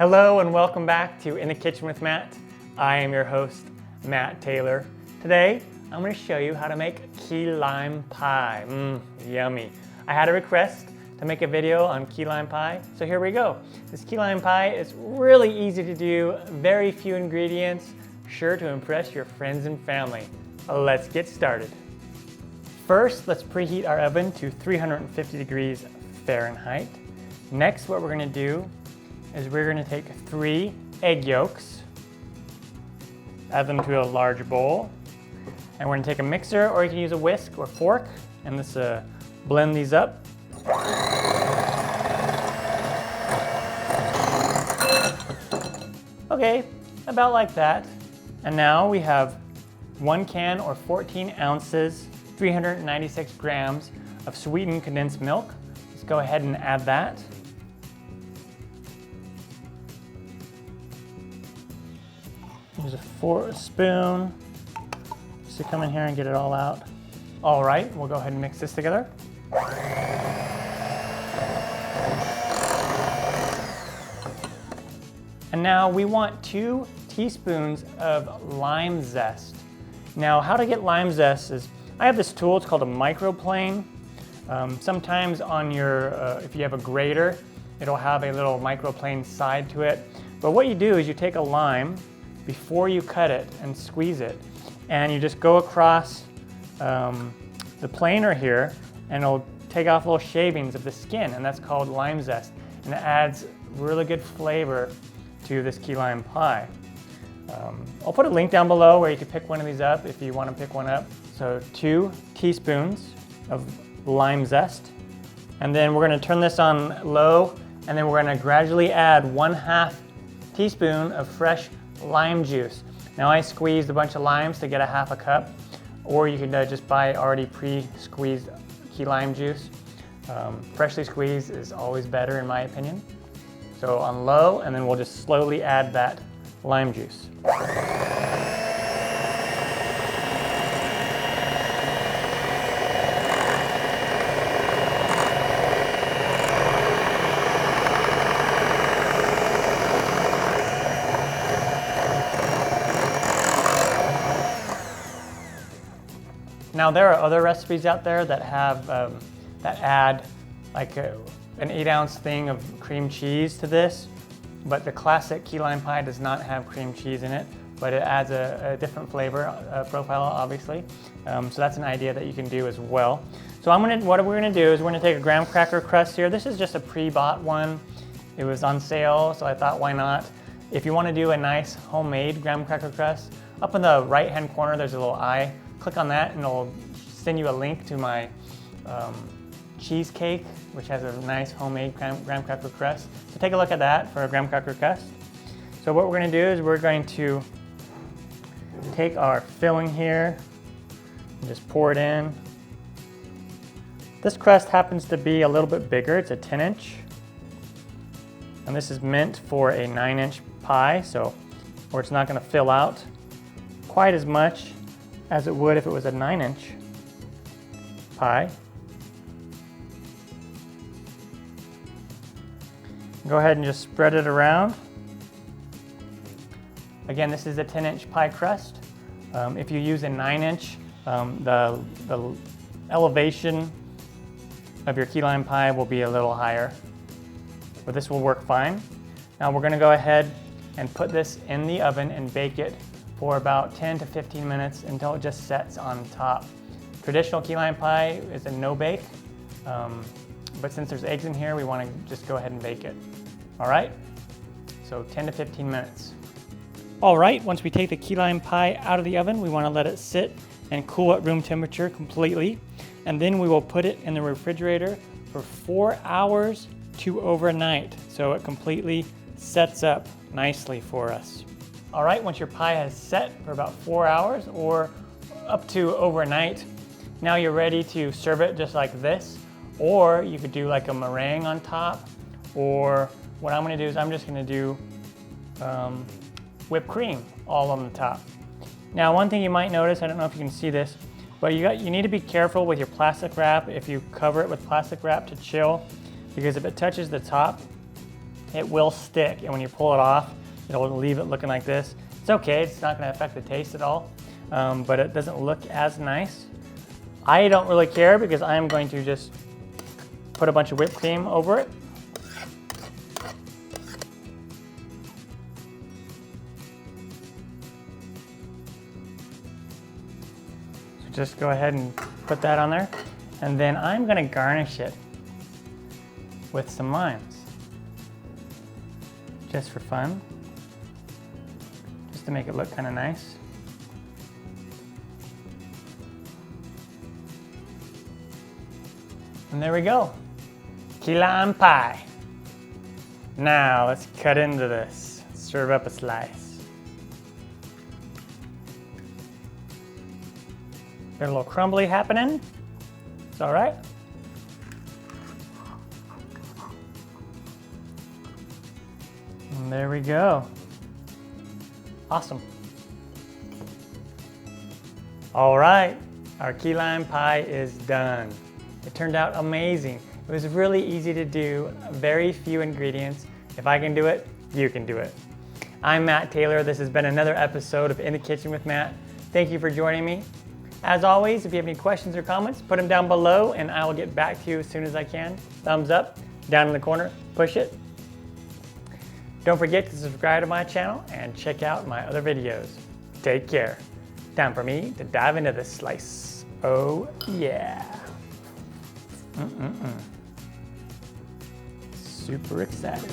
Hello and welcome back to In the Kitchen with Matt. I am your host, Matt Taylor. Today, I'm going to show you how to make key lime pie. Yummy. I had a request to make a video on key lime pie, so here we go. This key lime pie is really easy to do, very few ingredients, sure to impress your friends and family. Let's get started. First, let's preheat our oven to 350 degrees Fahrenheit. Next, what we're going to do is we're going to take 3 egg yolks, add them to a large bowl, and we're going to take a mixer, or you can use a whisk or fork, and let's blend these up. Okay, about like that. And now we have 1 can or 14 ounces, 396 grams of sweetened condensed milk. Let's go ahead and add that. Use a spoon just to come in here and get it all out. All right, we'll go ahead and mix this together. And now we want 2 teaspoons of lime zest. Now, how to get lime zest is, I have this tool, it's called a microplane. Sometimes on your, if you have a grater, it'll have a little microplane side to it. But what you do is you take a lime before you cut it and squeeze it, and you just go across the planer here, and it'll take off little shavings of the skin, and that's called lime zest, and it adds really good flavor to this key lime pie. I'll put a link down below where you can pick one of these up if you want to pick one up. So 2 teaspoons of lime zest, and then we're going to turn this on low, and then we're going to gradually add 1/2 teaspoon of fresh lime juice. Now I squeezed a bunch of limes to get a 1/2 cup, or you could just buy already pre-squeezed key lime juice. Freshly squeezed is always better in my opinion. So on low, and then we'll just slowly add that lime juice. Now there are other recipes out there that have that add like an 8-ounce thing of cream cheese to this, but the classic key lime pie does not have cream cheese in it, but it adds a different flavor profile, obviously. So that's an idea that you can do as well. So what we're gonna do is we're gonna take a graham cracker crust here. This is just a pre-bought one. It was on sale, so I thought, why not? If you want to do a nice homemade graham cracker crust, up in the right-hand corner there's a little eye. Click on that and it'll send you a link to my cheesecake, which has a nice homemade graham cracker crust. So take a look at that for a graham cracker crust. So what we're going to do is we're going to take our filling here and just pour it in. This crust happens to be a little bit bigger. It's a 10-inch. And this is meant for a 9-inch pie, so where it's not going to fill out quite as much as it would if it was a 9-inch pie. Go ahead and just spread it around. Again, this is a 10-inch pie crust. If you use a 9-inch, the elevation of your key lime pie will be a little higher, but this will work fine. Now we're going to go ahead and put this in the oven and bake it for about 10 to 15 minutes until it just sets on top. Traditional key lime pie is a no bake, but since there's eggs in here, we want to just go ahead and bake it. All right, so 10 to 15 minutes. All right, once we take the key lime pie out of the oven, we want to let it sit and cool at room temperature completely, and then we will put it in the refrigerator for 4 hours to overnight, so it completely sets up nicely for us. All right, once your pie has set for about 4 hours or up to overnight, now you're ready to serve it just like this, or you could do like a meringue on top, or what I'm gonna do is I'm just gonna do whipped cream all on the top. Now, one thing you might notice, I don't know if you can see this, but you need to be careful with your plastic wrap if you cover it with plastic wrap to chill, because if it touches the top, it will stick. And when you pull it off, it'll leave it looking like this. It's okay, it's not gonna affect the taste at all, but it doesn't look as nice. I don't really care because I'm going to just put a bunch of whipped cream over it. So just go ahead and put that on there. And then I'm gonna garnish it with some limes, just for fun, just to make it look kind of nice. And there we go, key lime pie. Now let's cut into this, serve up a slice. Got a little crumbly happening, it's all right. And there we go, awesome. All right, our key lime pie is done. It turned out amazing. It was really easy to do, very few ingredients. If I can do it, you can do it. I'm Matt Taylor. This has been another episode of In the Kitchen with Matt. Thank you for joining me. As always, if you have any questions or comments, put them down below and I will get back to you as soon as I can. Thumbs up, down in the corner, push it. Don't forget to subscribe to my channel and check out my other videos. Take care. Time for me to dive into this slice. Oh yeah. Super excited.